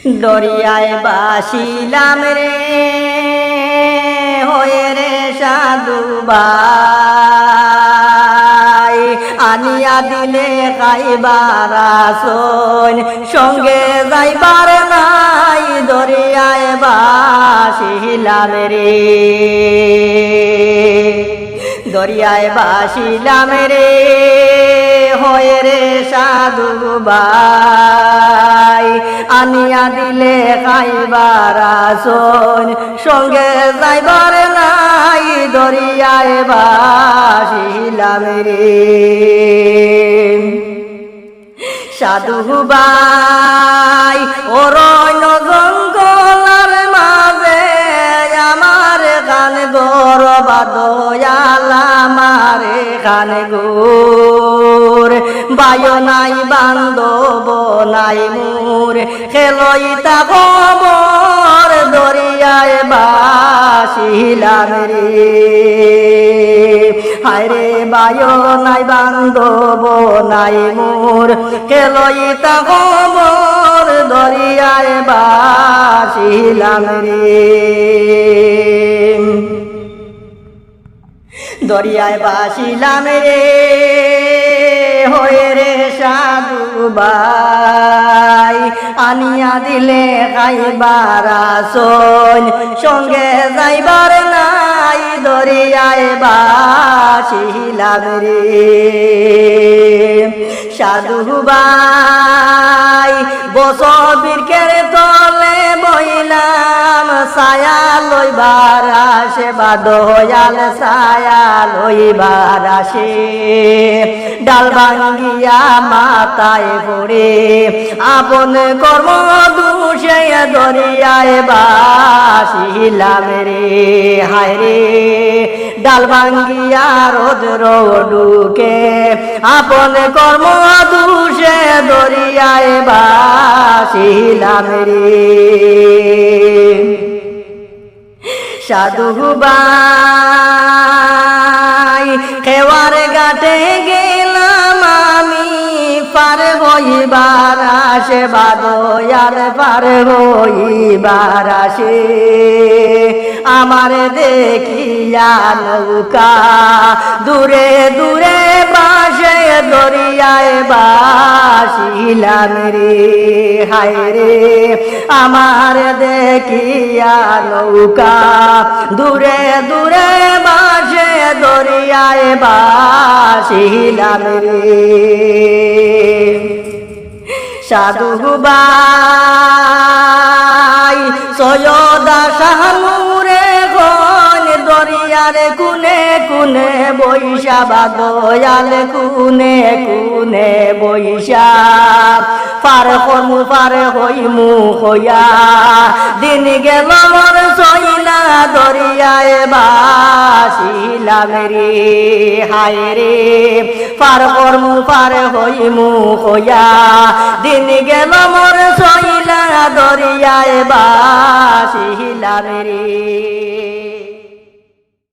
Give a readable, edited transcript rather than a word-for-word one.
দরিয়ায় বাসিলাম রে হয়ে রে সাধু ভাই, আনিয়া দিলে খাইবার আসন সঙ্গে যাইবার নাই, দরিয়ায় বাসিলাম রে দরিয়ায় বাসিলাম রে হয়ে রে সাধু ভাই, আনিয়া দিলে খাইবার আসন সঙ্গে যাইবার নাই, দরিয়ায় বাসিলাম রে সাধু ভাই। অরণ্য জঙ্গলার মাঝে আমার গান গর বাদয়াল আমার গান গোর, বায়ু নাই বান্ধব নাই মোর, খেলইতা খবর দরিয়ায় বাসিলাম রে হায় রে, বায়ু নাই বান্ধব নাই মোর, খেলইতা খবর দরিয়ায় বাসিলাম রে দরিয়ায় বাসিলাম রে হয়ে রে সাধু ভাই, আনিয়া দিলে খাইবার আসন সঙ্গে যাইবার নাই, দরিয়ায় বাসিলাম রে সাধু ভাই। বসবিরকের তলে বইলাম ছায়া লইবার আসে, বাদয়াল ছায়া লইবার আসে, ডাল ভাঙ্গিয়া মাথায় পড়ে আপন কর্ম দোষে দরিয়ায় বাসিলাম রে হায় রে, ডাল ভাঙ্গিয়া রোদ্র ডুকে আপন কর্ম দোষে দরিয়ায় বাসিলাম রে সাধু ভাই। খেওয়ার ঘাটে গেলাম আমি পার হইবার আসে, বাদয়াল পার হইবার আসে, আমার দেখিয়া নৌকা দূরে দূরে বাসে, দরিয়ায় বাসিলাম রে হায় রে, আমার দেখিয়া নৌকা দূরে দূরে বাসে, দরিয়ায় বাসিলাম রে সাধু ভাই। সৈয়দা শাহনুরে গন দরিয়ার কুনে কুনে বৈশা, বাদয়াল কুনে কুনে বৈশা, পার করমু পার হইমু হইয়া, দিন গেল মোর সইনা দরিয়ায় বাসিলাম রে হায় রে, পার করমু পার হইমু হইয়া, দিন গেল মোর সইলা দরিয়ায় বাসিলাম রে।